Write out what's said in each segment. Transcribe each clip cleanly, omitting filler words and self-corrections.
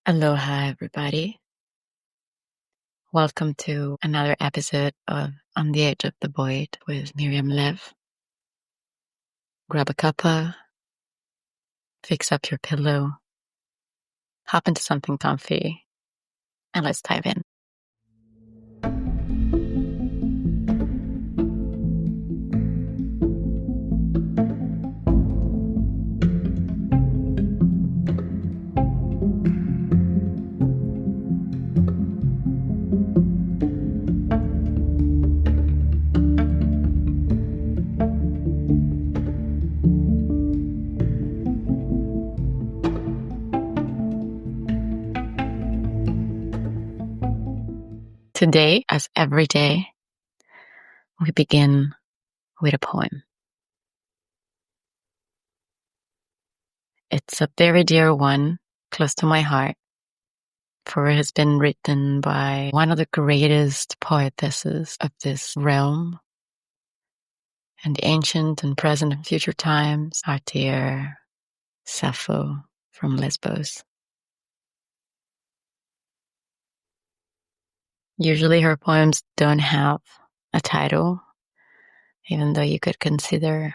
Aloha, everybody. Welcome to another episode of On the Edge of the Void with Miriam Lev. Grab a cuppa, fix up your pillow, hop into something comfy, and let's dive in. Today, as every day, we begin with a poem. It's a very dear one, close to my heart, for it has been written by one of the greatest poetesses of this realm, and ancient and present and future times, our dear Sappho from Lesbos. Usually her poems don't have a title, even though you could consider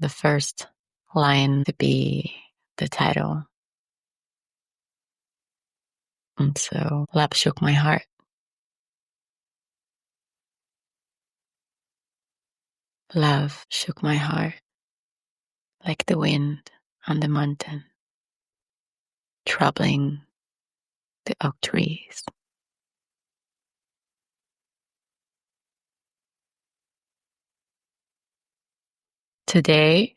the first line to be the title. And so Love shook my heart. Love shook my heart like the wind on the mountain, troubling the oak trees. Today,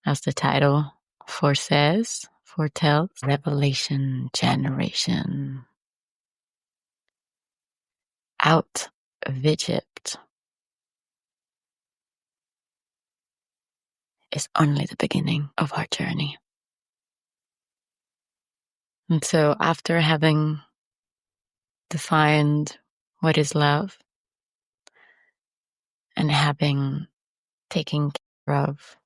as the title foretells, Revelation Generation. Out of Egypt is only the beginning of our journey. And so after having defined what is love and having taken care of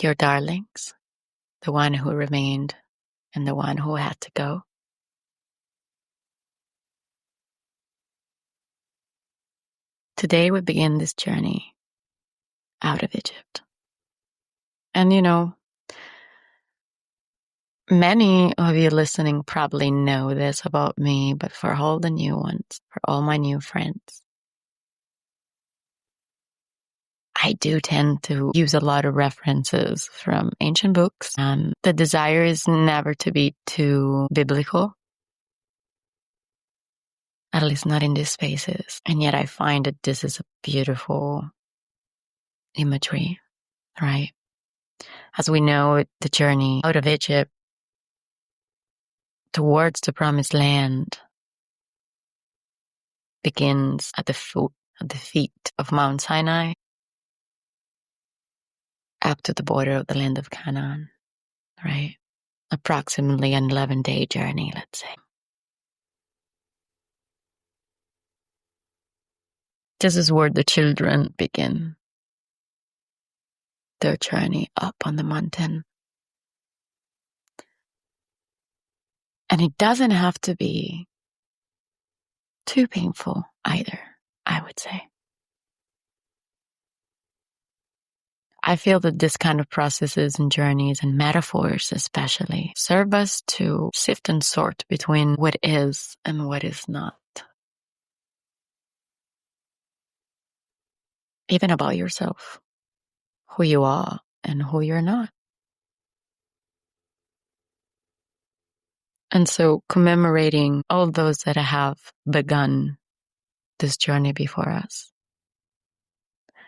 your darlings, the one who remained and the one who had to go, today we begin this journey out of Egypt. And many of you listening probably know this about me, but for all the new ones, for all my new friends, I do tend to use a lot of references from ancient books. The desire is never to be too biblical, at least not in these spaces. And yet I find that this is a beautiful imagery, right? As we know, the journey out of Egypt towards the promised land begins at the feet of Mount Sinai, up to the border of the land of Canaan, right? Approximately an 11-day journey, let's say. This is where the children begin their journey up on the mountain. And it doesn't have to be too painful either, I would say. I feel that this kind of processes and journeys and metaphors especially serve us to sift and sort between what is and what is not. Even about yourself, who you are and who you're not. And so commemorating all those that have begun this journey before us.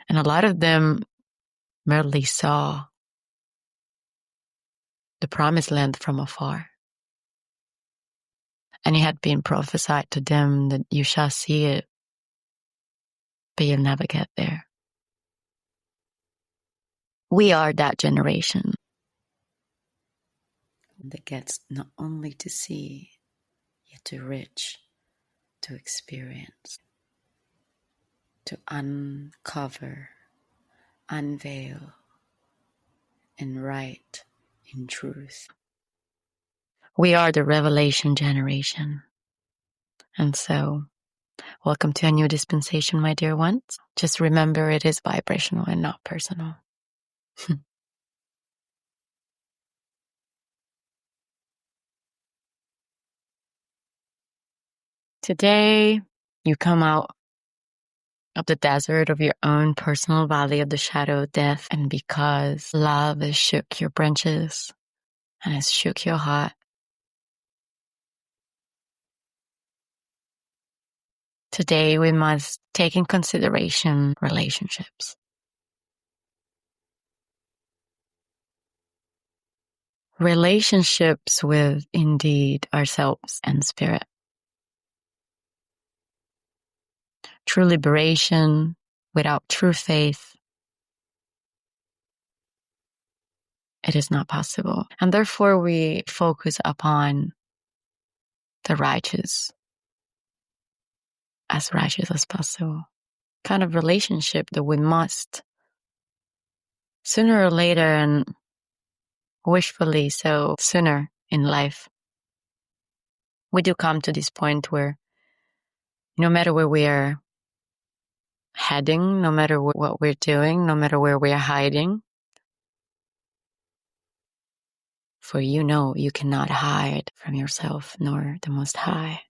And a lot of them merely saw the promised land from afar. And it had been prophesied to them that you shall see it, but you'll never get there. We are that generation that gets not only to see, yet to reach, to experience, to uncover, unveil, and write in truth. We are the revelation generation. And so, welcome to a new dispensation, my dear ones. Just remember it is vibrational and not personal. Today, you come out of the desert of your own personal valley of the shadow of death, and because love has shook your branches and has shook your heart, today we must take in consideration relationships. Relationships with, indeed, ourselves and spirit. True liberation without true faith, it is not possible. And therefore we focus upon the righteous, as righteous as possible. Kind of relationship that we must, sooner or later, and wishfully so sooner in life, we do come to this point where no matter where we are heading, no matter what we're doing, no matter where we're hiding, for you cannot hide from yourself nor the Most High.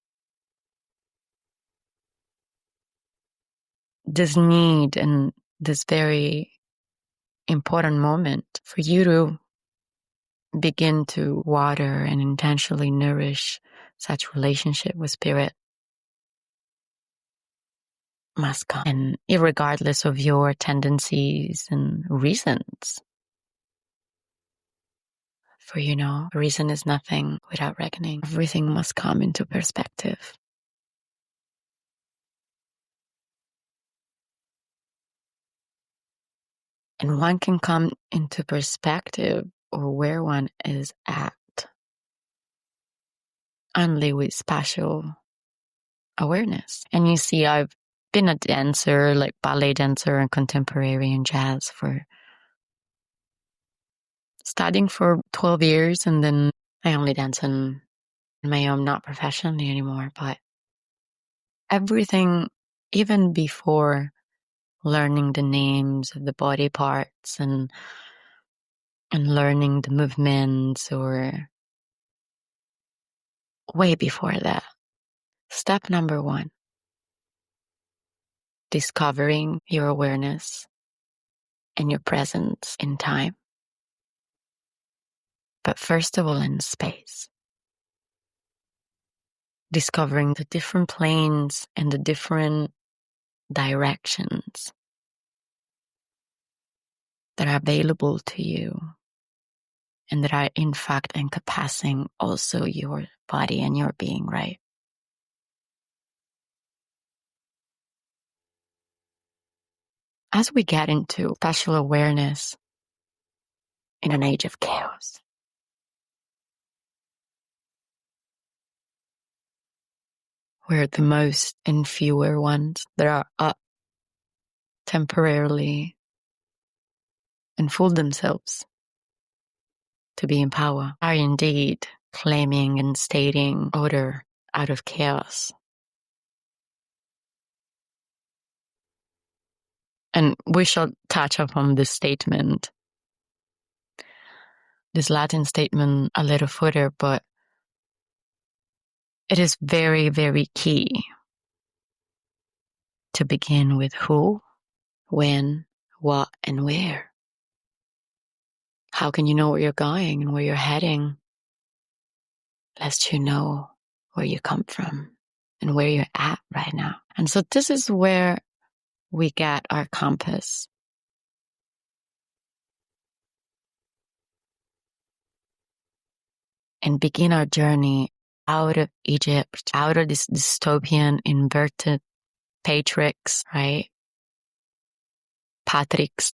This need and this very important moment for you to begin to water and intentionally nourish such relationship with spirit must come. And irregardless of your tendencies and reasons. For reason is nothing without reckoning. Everything must come into perspective. And one can come into perspective or where one is at only with spatial awareness. And you see, I've been a dancer, like ballet dancer and contemporary and jazz for studying for 12 years. And then I only dance in my own, not professionally anymore. But everything, even before learning the names of the body parts and learning the movements, or way before that, step number 1, discovering your awareness and your presence in time. But first of all, in space. Discovering the different planes and the different directions that are available to you and that are in fact encompassing also your body and your being, right? As we get into special awareness in an age of chaos, we're the most and fewer ones that are up temporarily and fool themselves to be in power, are indeed claiming and stating order out of chaos. And we shall touch upon this statement, this Latin statement, a little further, but it is very, very key to begin with who, when, what, and where. How can you know where you're going and where you're heading? Lest you know where you come from and where you're at right now. And so this is where we get our compass. And begin our journey out of Egypt, out of this dystopian, inverted patrix, right? Patrix.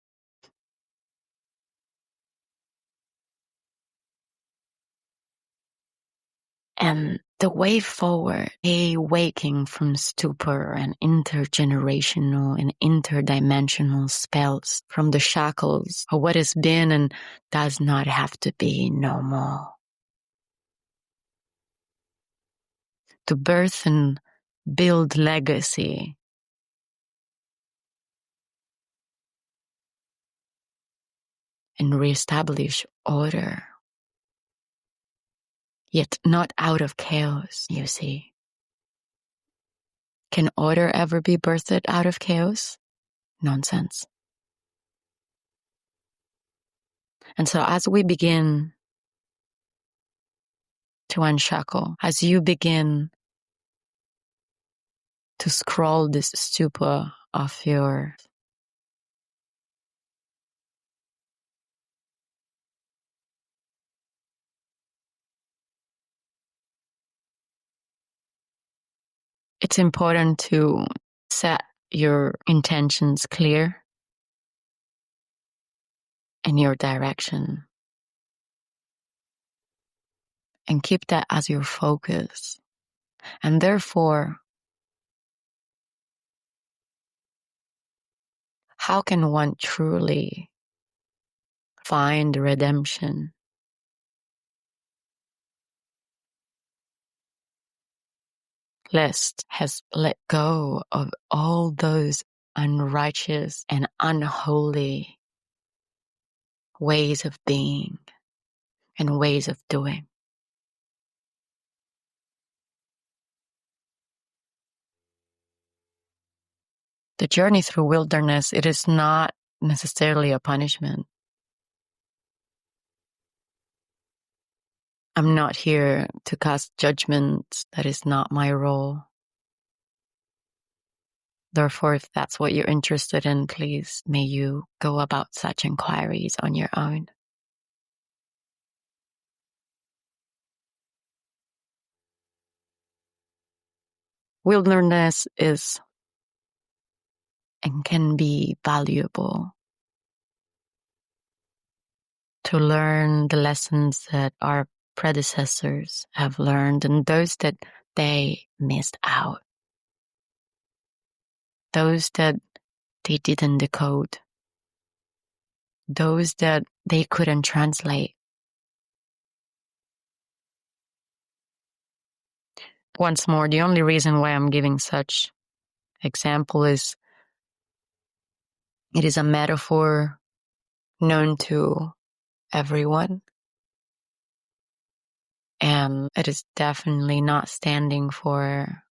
And the way forward, a waking from stupor and intergenerational and interdimensional spells from the shackles of what has been and does not have to be no more. to birth and build legacy. And reestablish order. Yet not out of chaos, you see. Can order ever be birthed out of chaos? Nonsense. And so as we begin to unshackle, as you begin to scroll this stupa of your it's important to set your intentions clear and your direction. And keep that as your focus. And therefore, how can one truly find redemption? List has let go of all those unrighteous and unholy ways of being and ways of doing. The journey through wilderness, it is not necessarily a punishment. I'm not here to cast judgment. That is not my role. Therefore, if that's what you're interested in, please may you go about such inquiries on your own. Wilderness is and can be valuable to learn the lessons that our predecessors have learned and those that they missed out, those that they didn't decode, those that they couldn't translate. Once more, the only reason why I'm giving such example is it is a metaphor known to everyone. And it is definitely not standing for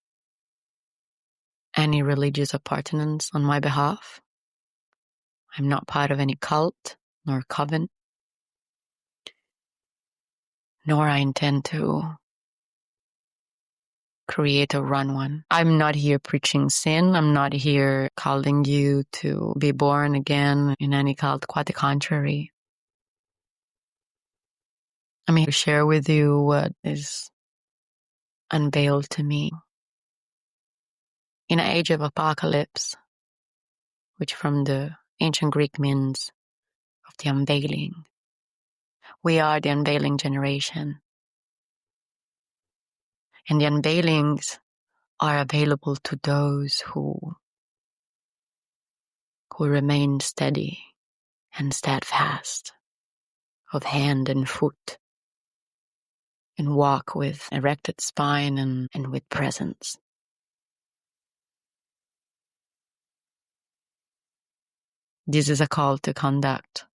any religious appartenance on my behalf. I'm not part of any cult nor coven, nor I intend to create or run one. I'm not here preaching sin. I'm not here calling you to be born again in any cult. Quite the contrary. I'm here to share with you what is unveiled to me. In an age of apocalypse, which from the ancient Greek means of the unveiling, we are the unveiling generation. And the unveilings are available to those who remain steady and steadfast of hand and foot and walk with erected spine and with presence. This is a call to conduct.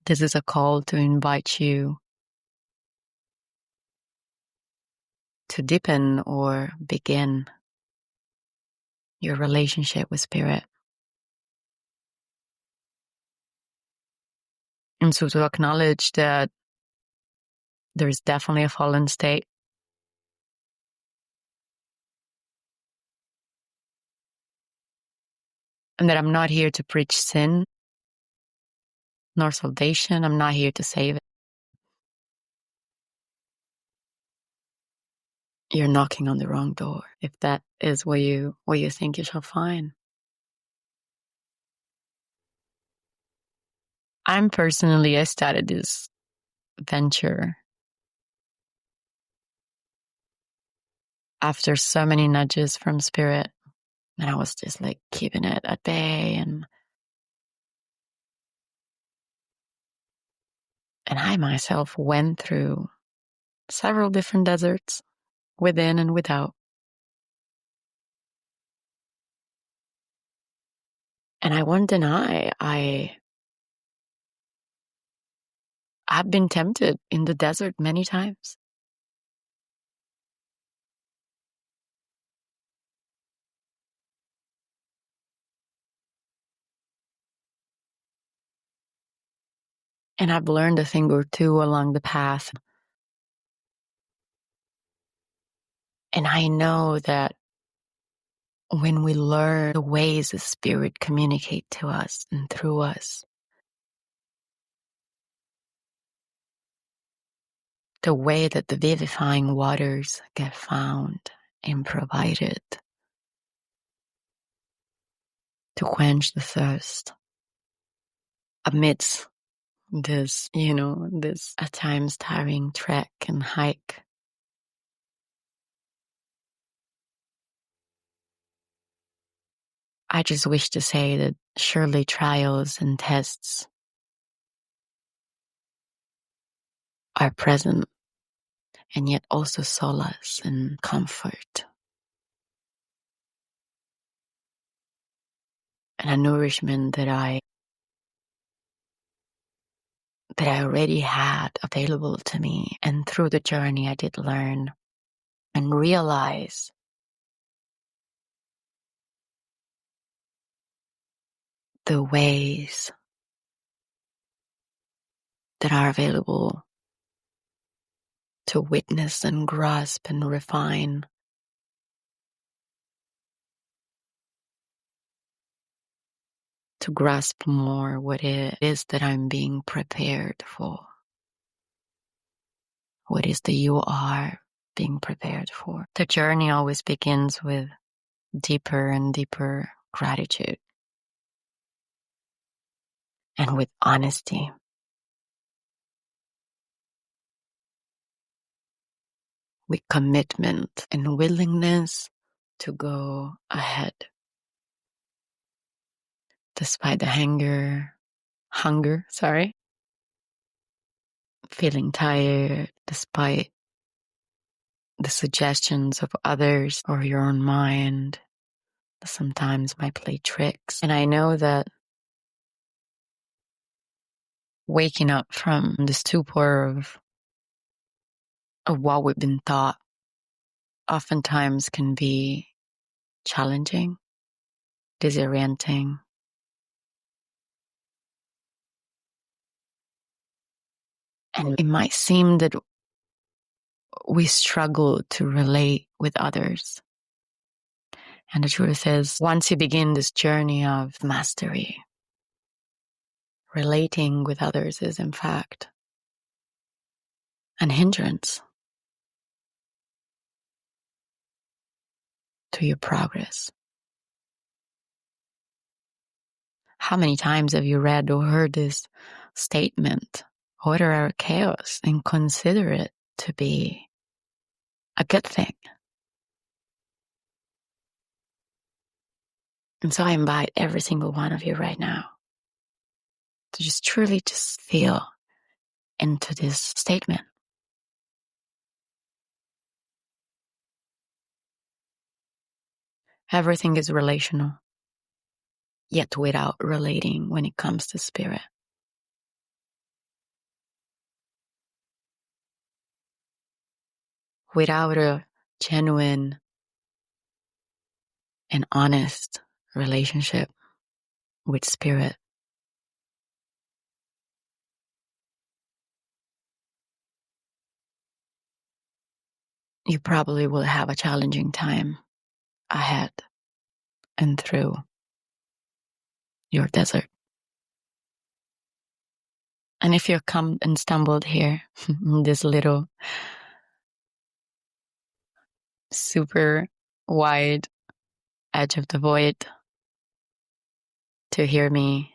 This is a call to invite you to deepen or begin your relationship with spirit. And so to acknowledge that there's definitely a fallen state. And that I'm not here to preach sin nor salvation. I'm not here to save it. You're knocking on the wrong door if that is what you think you shall find. I started this venture after so many nudges from spirit, and I was just like keeping it at bay, and And I myself went through several different deserts, within and without. And I won't deny, I've been tempted in the desert many times. And I've learned a thing or two along the path. And I know that when we learn the ways the Spirit communicate to us and through us, the way that the vivifying waters get found and provided to quench the thirst amidst this at times tiring trek and hike. I just wish to say that surely trials and tests are present, and yet also solace and comfort, and a nourishment that I already had available to me. And through the journey, I did learn and realize the ways that are available to witness and grasp and refine, to grasp more what it is that I'm being prepared for, what is that you are being prepared for. The journey always begins with deeper and deeper gratitude and with honesty, with commitment and willingness to go ahead despite the hunger, feeling tired, despite the suggestions of others or your own mind that sometimes might play tricks. And I know that waking up from the stupor of what we've been taught oftentimes can be challenging, disorienting. And it might seem that we struggle to relate with others. And the truth is, once you begin this journey of mastery, relating with others is in fact an hindrance to your progress. How many times have you read or heard this statement, order our chaos and consider it to be a good thing? And so I invite every single one of you right now to just truly just feel into this statement. Everything is relational, yet without relating when it comes to spirit. Without a genuine and honest relationship with spirit, you probably will have a challenging time ahead and through your desert. And if you come and stumbled here, in this little super wide edge of the void to hear me,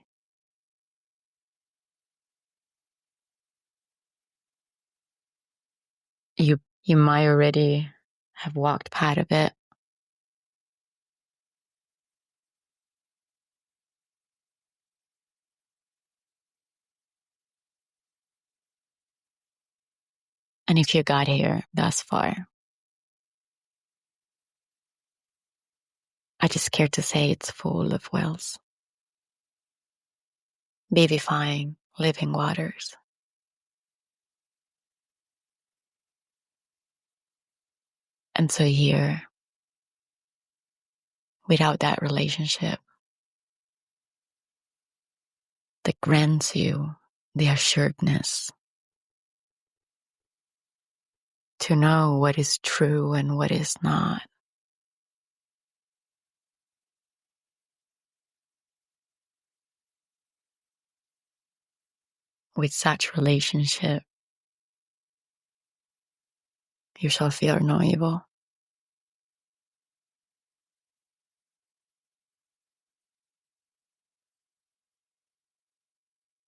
you might already have walked part of it. And if you got here thus far, I just care to say it's full of wells, vivifying living waters. And so here, without that relationship that grants you the assuredness to know what is true and what is not, with such relationship, you shall fear no evil.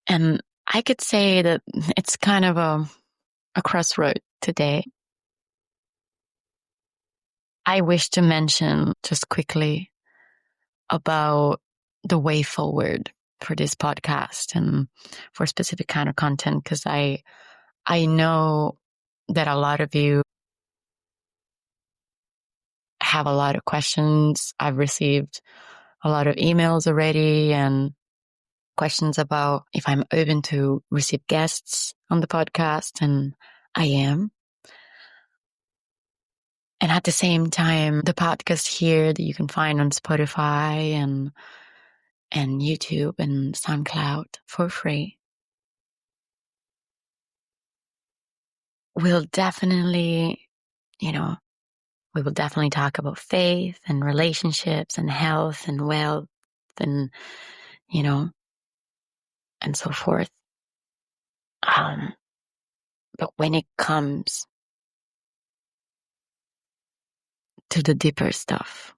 And I could say that it's kind of a crossroad today. I wish to mention just quickly about the way forward for this podcast and for specific kind of content, because I know that a lot of you have a lot of questions. I've received a lot of emails already and questions about if I'm open to receive guests on the podcast, and I am. And at the same time, the podcast here that you can find on Spotify and YouTube and SoundCloud for free will definitely, we will definitely talk about faith and relationships and health and wealth and, and so forth. But when it comes to the deeper stuff,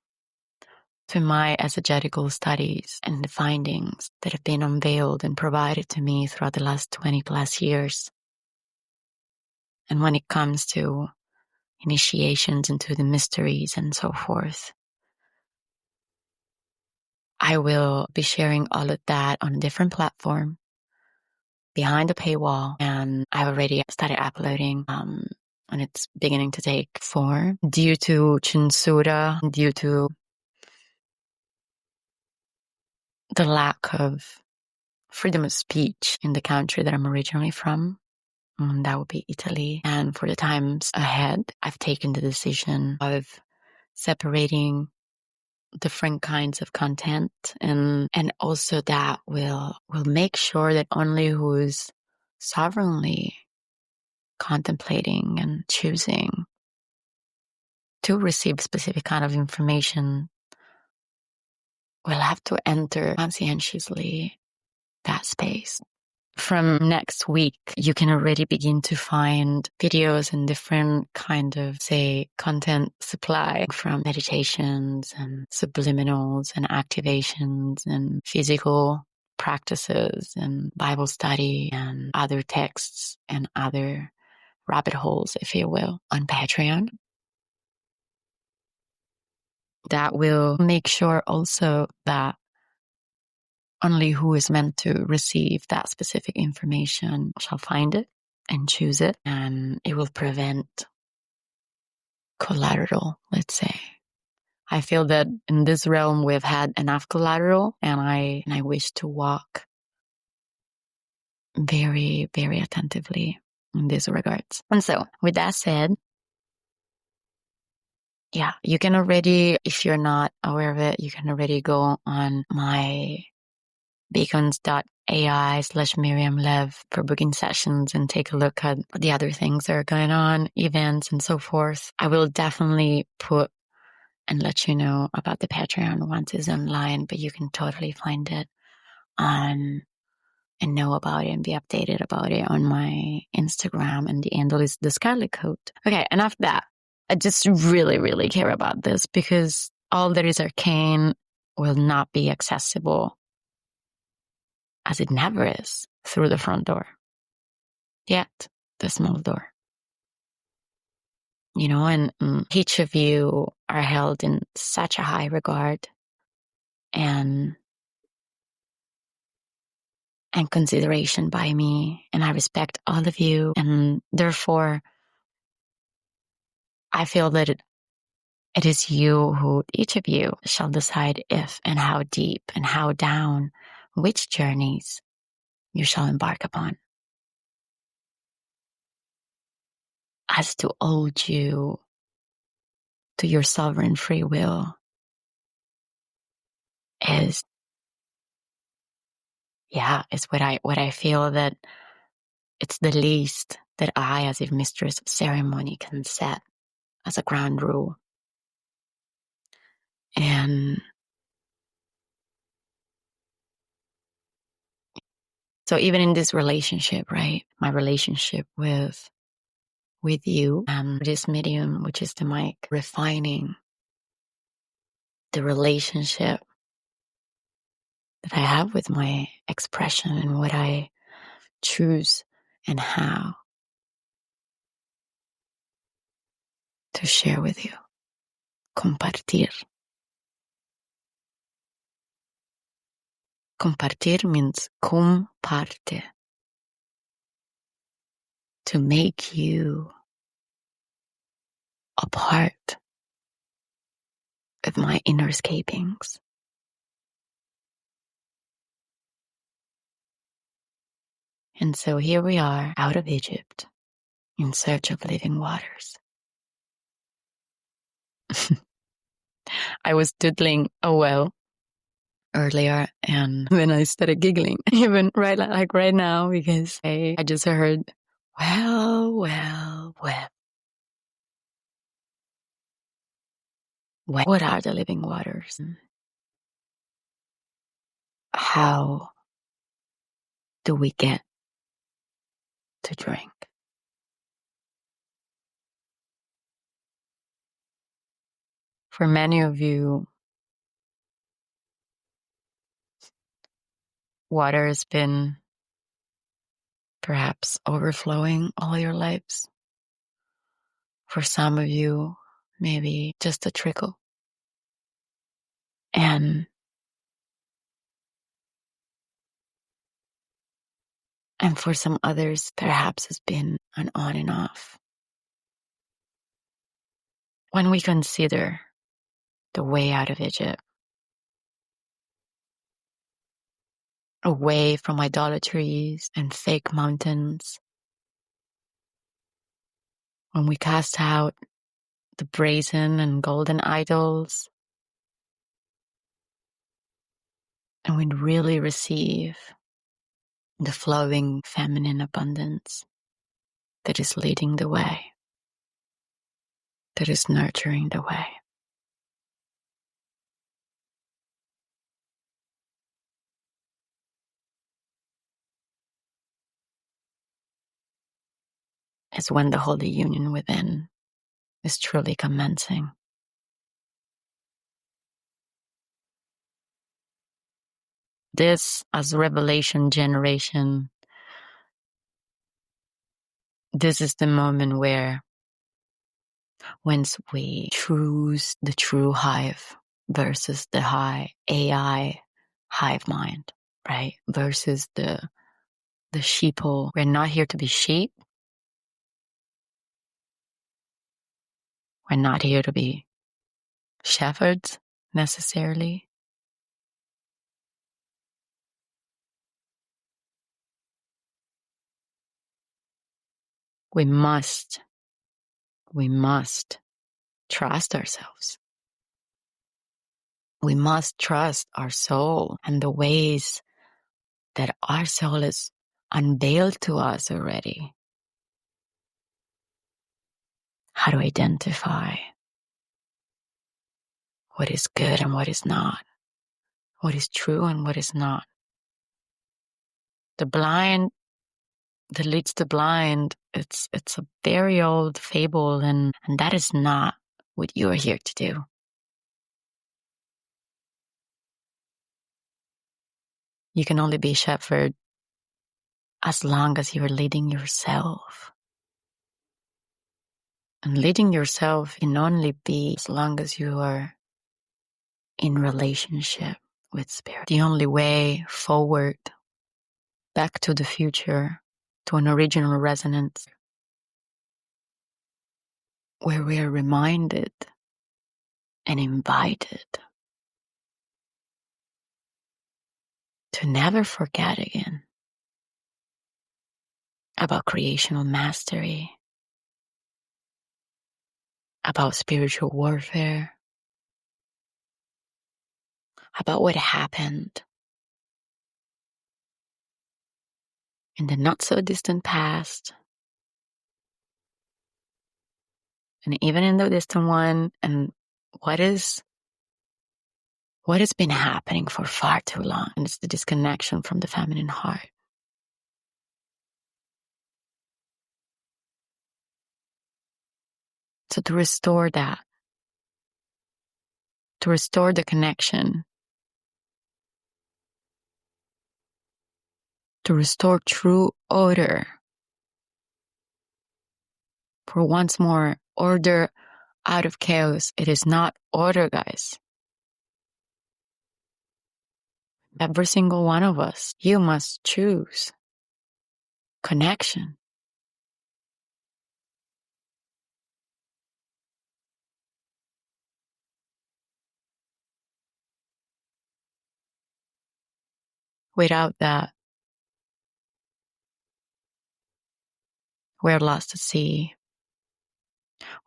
to my exegetical studies and the findings that have been unveiled and provided to me throughout the last 20 plus years, and when it comes to initiations into the mysteries and so forth, I will be sharing all of that on a different platform behind the paywall. And I already started uploading, and it's beginning to take form due to censura, due to the lack of freedom of speech in the country that I'm originally from. That would be Italy. And for the times ahead, I've taken the decision of separating different kinds of content, and also that will make sure that only who's sovereignly contemplating and choosing to receive specific kind of information will have to enter conscientiously that space. From next week, you can already begin to find videos and different kind of, say, content supply from meditations and subliminals and activations and physical practices and Bible study and other texts and other rabbit holes, if you will, on Patreon. That will make sure also that only who is meant to receive that specific information shall find it and choose it, and it will prevent collateral, let's say. I feel that in this realm we've had enough collateral, and I wish to walk very, very attentively in these regards. And so, with that said, yeah, you can already, if you're not aware of it, you can already go on my beacons.ai/Miriam Lev for booking sessions and take a look at the other things that are going on, events and so forth. I will definitely put and let you know about the Patreon once it's online, but you can totally find it on and know about it and be updated about it on my Instagram, and the handle is the Scarlet Coat. Okay, enough of that. I just really, really care about this because all that is arcane will not be accessible, as it never is, through the front door. Yet, the small door. And each of you are held in such a high regard and consideration by me. And I respect all of you. And therefore, I feel that it is you who, each of you, shall decide if and how deep and how down, which journeys you shall embark upon. As to hold you to your sovereign free will is what I feel that it's the least that I, as a mistress of ceremony, can set as a ground rule. And so even in this relationship, right, my relationship with you and this medium, which is the mic, refining the relationship that I have with my expression and what I choose and how to share with you. Compartir. Compartir means comparte. To make you a part of my inner escapings. And so here we are out of Egypt in search of living waters. I was doodling a well earlier and then I started giggling, even right now, because I just heard, well. What are the living waters? How do we get to drink? For many of you, water has been perhaps overflowing all your lives. For some of you, maybe just a trickle. And for some others, perhaps it's been an on and off. When we consider the way out of Egypt, away from idolatries and fake mountains, when we cast out the brazen and golden idols, and we really receive the flowing feminine abundance that is leading the way, that is nurturing the way. Is when the holy union within is truly commencing. This, as revelation generation, this is the moment where, once we choose the true hive versus the high AI hive mind, right? Versus the sheeple. We're not here to be sheep. We're not here to be shepherds necessarily. We must trust ourselves. We must trust our soul and the ways that our soul is unveiled to us already. How to identify what is good and what is not, what is true and what is not. The blind that leads the blind, it's a very old fable, and that is not what you are here to do. You can only be a shepherd as long as you are leading yourself. And leading yourself can only be as long as you are in relationship with spirit. The only way forward, back to the future, to an original resonance, where we are reminded and invited to never forget again about creational mastery, about spiritual warfare, about what happened in the not so distant past, and even in the distant one, and what has been happening for far too long, and it's the disconnection from the feminine heart. So to restore that, to restore the connection, to restore true order, for once more, order out of chaos. It is not order, guys. Every single one of us, you must choose connection. Without that, we're lost at sea.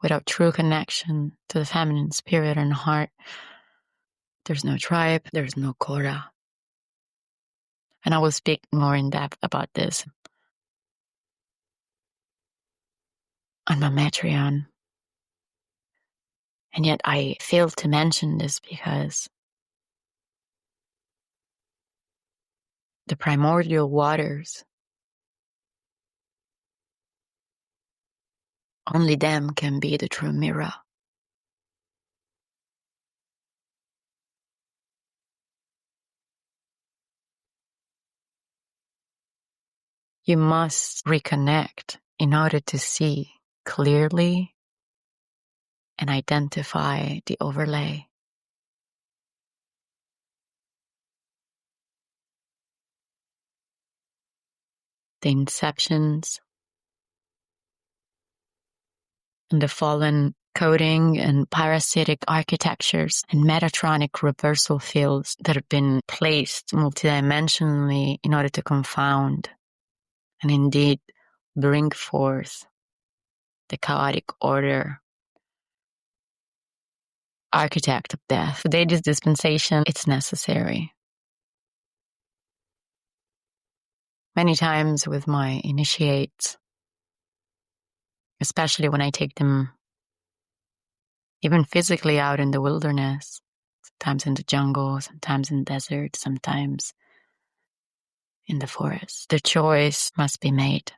Without true connection to the feminine spirit and heart, there's no tribe, there's no Korah. And I will speak more in depth about this on my Matreon. And yet I failed to mention this because the primordial waters, only them can be the true mirror. You must reconnect in order to see clearly and identify the overlay. The inceptions and the fallen coding and parasitic architectures and Metatronic reversal fields that have been placed multidimensionally in order to confound and indeed bring forth the chaotic order architect of death. Today, this dispensation, it's necessary. Many times with my initiates, especially when I take them even physically out in the wilderness, sometimes in the jungle, sometimes in the desert, sometimes in the forest, the choice must be made.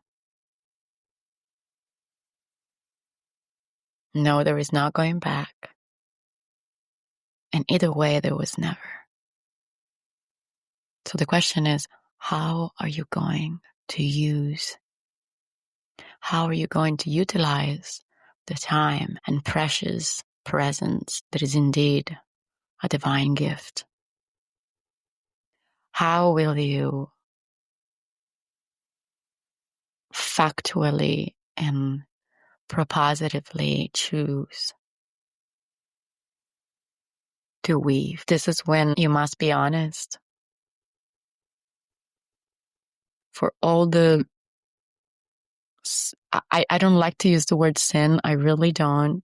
No, there is not going back. And either way, there was never. So the question is, how are you going to use? How are you going to utilize the time and precious presence that is indeed a divine gift? How will you factually and propositively choose to weave? This is when you must be honest. For all the I don't like to use the word sin. I really don't.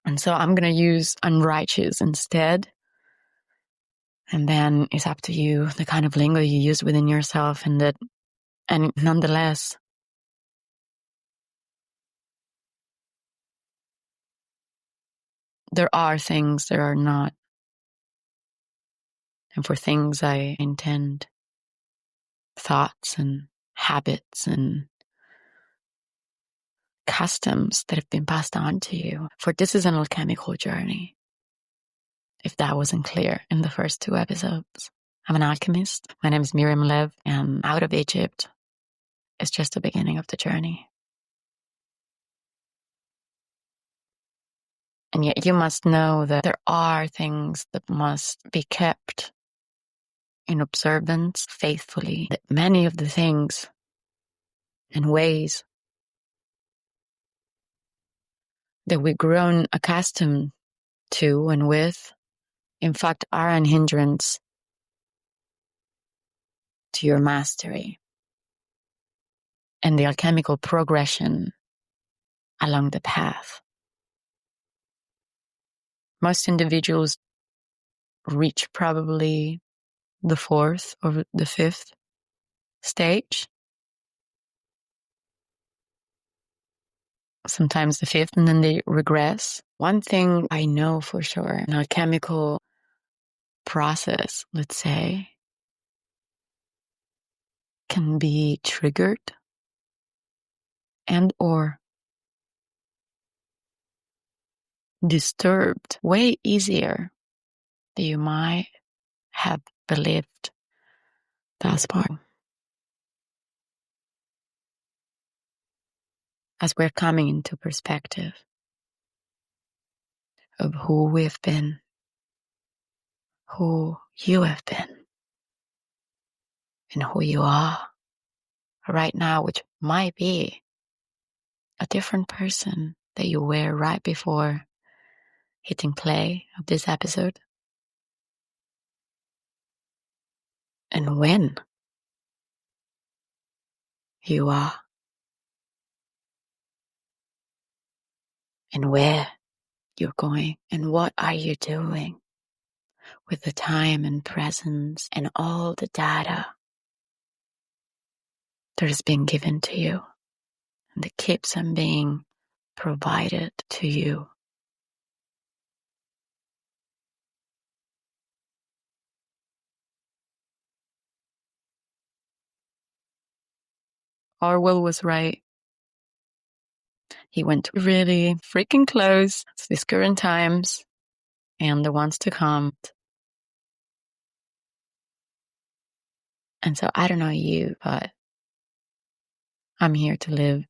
And so I'm going to use unrighteous instead. And then it's up to you, the kind of lingo you use within yourself. And nonetheless, there are things there are not. And for things I intend thoughts and habits and customs that have been passed on to you. For this is an alchemical journey. If that wasn't clear in the first 2 episodes. I'm an alchemist. My name is Miriam Lev, and out of Egypt is just the beginning of the journey. And yet you must know that there are things that must be kept in observance faithfully. That many of the things and ways that we've grown accustomed to and with, in fact, are an hindrance to your mastery and the alchemical progression along the path. Most individuals reach probably the 4th or the 5th stage, sometimes the 5th, and then they regress. One thing I know for sure, an alchemical process, let's say, can be triggered and or disturbed way easier than you might have believed thus far. As we're coming into perspective of who we've been, who you have been, and who you are right now, which might be a different person that you were right before hitting play of this episode. And when you are, and where you're going, and what are you doing with the time and presence and all the data that has been given to you and that keeps on being provided to you. Orwell was right. He went really freaking close to these current times and the ones to come. And so I don't know you, but I'm here to live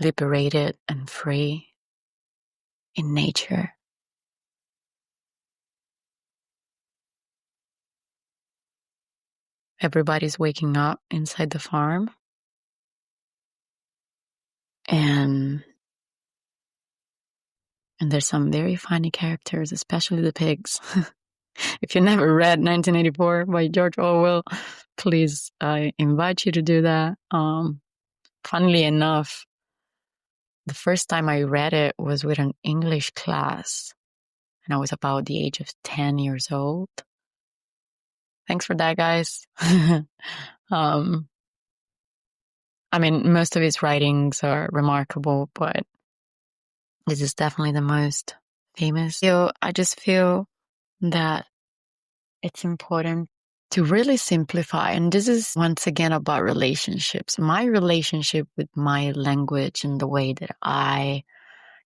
liberated and free in nature. Everybody's waking up inside the farm. And there's some very funny characters, especially the pigs. If you never read 1984 by George Orwell, please, I invite you to do that. Funnily enough, the first time I read it was with an English class, and I was about the age of 10 years old. Thanks for that, guys. I mean, most of his writings are remarkable, but this is definitely the most famous. So I just feel that it's important to really simplify. And this is once again about relationships. My relationship with my language and the way that I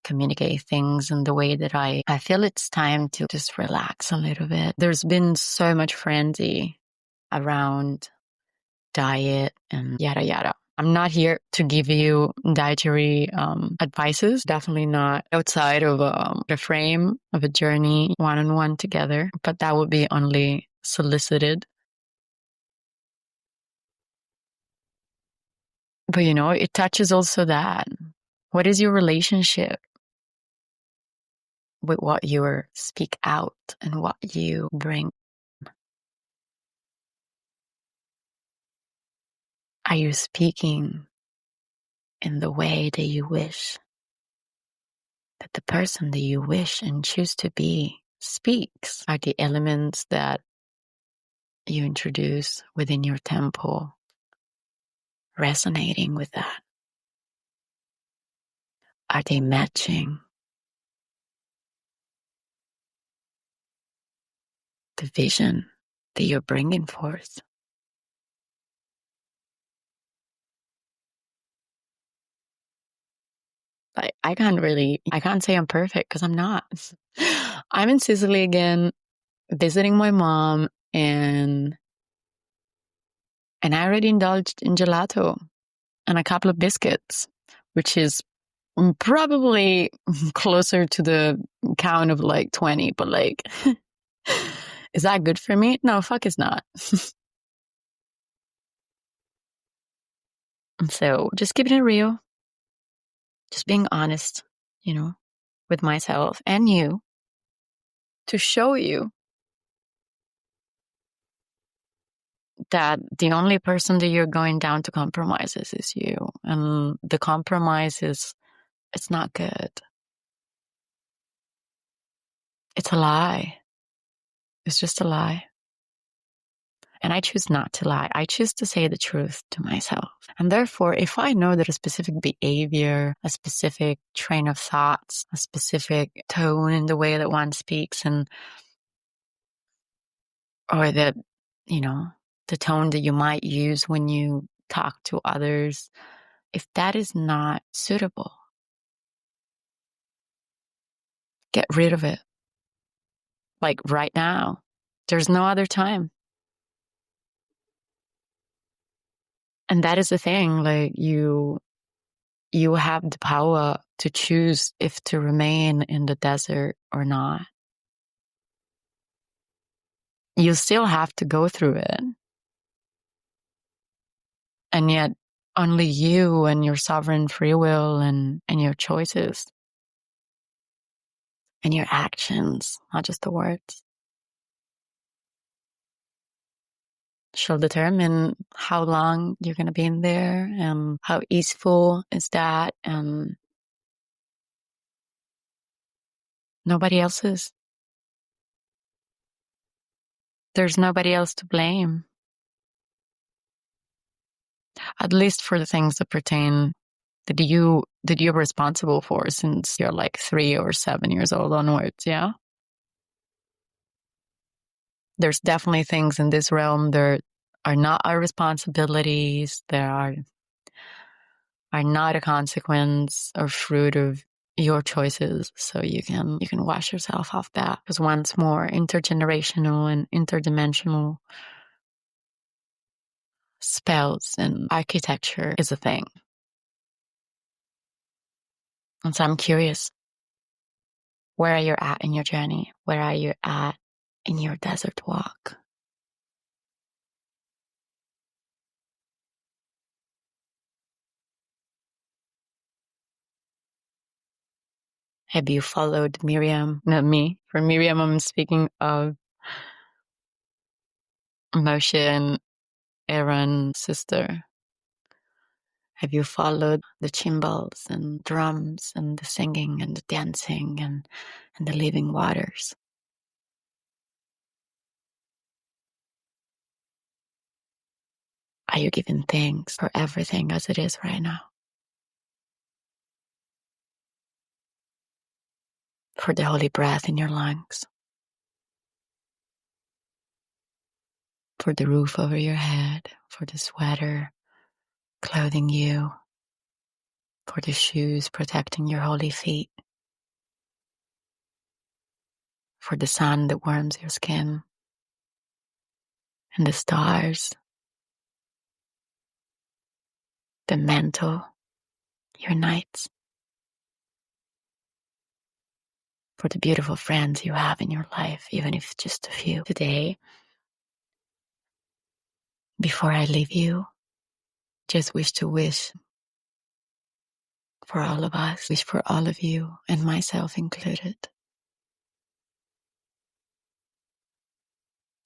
communicate things and the way that I feel it's time to just relax a little bit. There's been so much frenzy around diet and yada yada. I'm not here to give you dietary advices, definitely not outside of the frame of a journey one-on-one together, but that would be only solicited. But you know, it touches also that. What is your relationship with what you speak out and what you bring? Are you speaking in the way that you wish that the person that you wish and choose to be speaks? Are the elements that you introduce within your temple resonating with that? Are they matching the vision that you're bringing forth? I can't say I'm perfect because I'm not. I'm in Sicily again, visiting my mom, and I already indulged in gelato and a couple of biscuits, which is probably closer to the count of like 20, but like, is that good for me? No, fuck it's not. So just keeping it real. Just being honest, with myself and you, to show you that the only person that you're going down to compromises is you. And the compromise it's not good. It's a lie. It's just a lie. And I choose not to lie. I choose to say the truth to myself. And therefore, if I know that a specific behavior, a specific train of thoughts, a specific tone in the way that one speaks, or the tone that you might use when you talk to others, if that is not suitable, get rid of it. Like right now. There's no other time. And that is the thing, like you have the power to choose if to remain in the desert or not. You still have to go through it. And yet only you and your sovereign free will and your choices and your actions, not just the words, shall determine how long you're going to be in there and how easeful is that. And nobody else is. There's nobody else to blame. At least for the things that pertain that you're responsible for since you're like 3 or 7 years old onwards, yeah? There's definitely things in this realm that are not our responsibilities. There are not a consequence or fruit of your choices. So you can wash yourself off that. Because once more, intergenerational and interdimensional spells and architecture is a thing. And so I'm curious, where are you at in your journey? Where are you at in your desert walk? Have you followed Miriam? Not me. For Miriam, I'm speaking of Moshe and Aaron's sister. Have you followed the cymbals and drums and the singing and the dancing and the living waters? Are you giving thanks for everything as it is right now? For the holy breath in your lungs, for the roof over your head, for the sweater clothing you, for the shoes protecting your holy feet, for the sun that warms your skin, and the stars that mantle your nights, for the beautiful friends you have in your life, even if just a few. Today, before I leave you, just wish for all of us, wish for all of you, and myself included,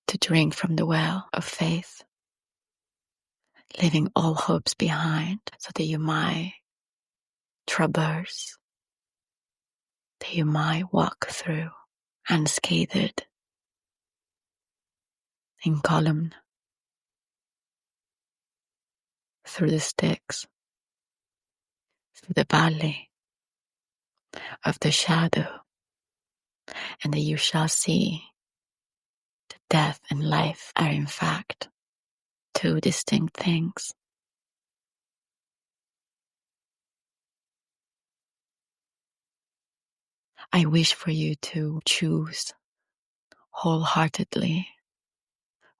to drink from the well of faith, leaving all hopes behind so that you might traverse, that you might walk through unscathed, in column, through the sticks, through the valley of the shadow, and that you shall see that death and life are in fact two distinct things. I wish for you to choose wholeheartedly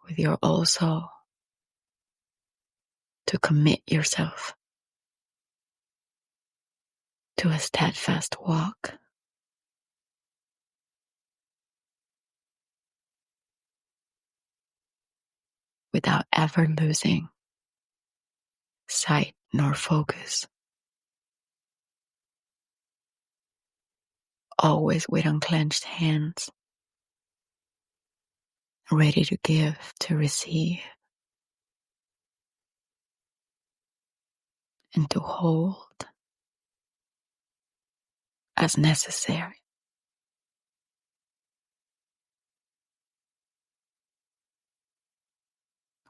with your whole soul to commit yourself to a steadfast walk without ever losing sight nor focus always with unclenched hands, ready to give, to receive, and to hold as necessary.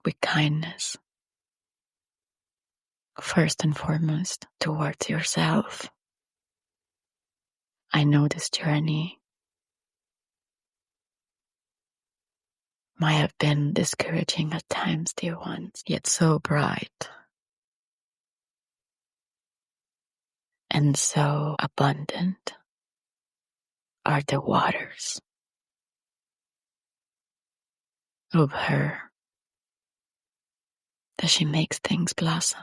With kindness, first and foremost, towards yourself. I know this journey might have been discouraging at times, dear ones, yet so bright and so abundant are the waters of her that she makes things blossom.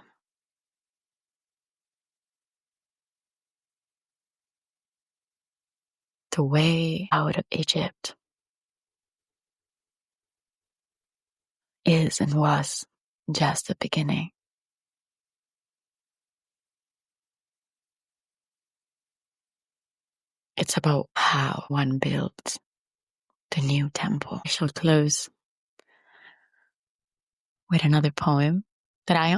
The way out of Egypt is and was just the beginning. It's about how one builds the new temple. I shall close with another poem that I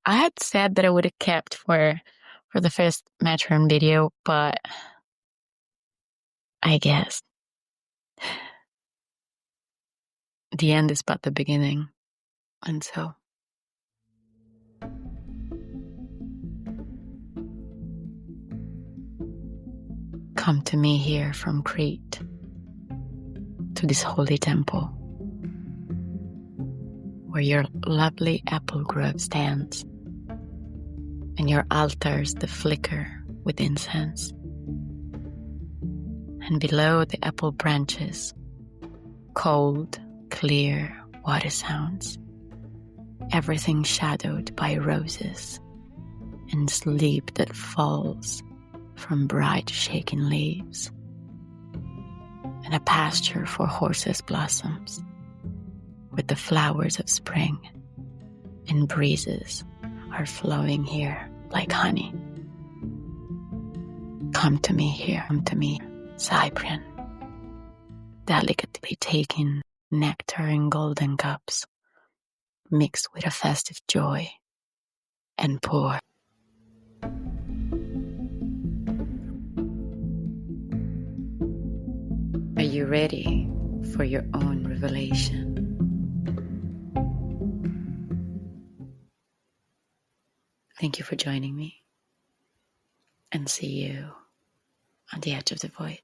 had said that I would have kept for the first Matron video, but I guess the end is but the beginning. And so come to me here from Crete, to this holy temple, where your lovely apple grove stands, and your altars the flicker with incense. And below the apple branches, cold, clear water sounds, everything shadowed by roses, and sleep that falls from bright shaking leaves, and a pasture for horses blossoms with the flowers of spring, and breezes are flowing here like honey. Come to me here, come to me, Cyprian, delicately taking nectar in golden cups, mixed with a festive joy, and pour. Are you ready for your own revelation? Thank you for joining me, and see you on the edge of the void.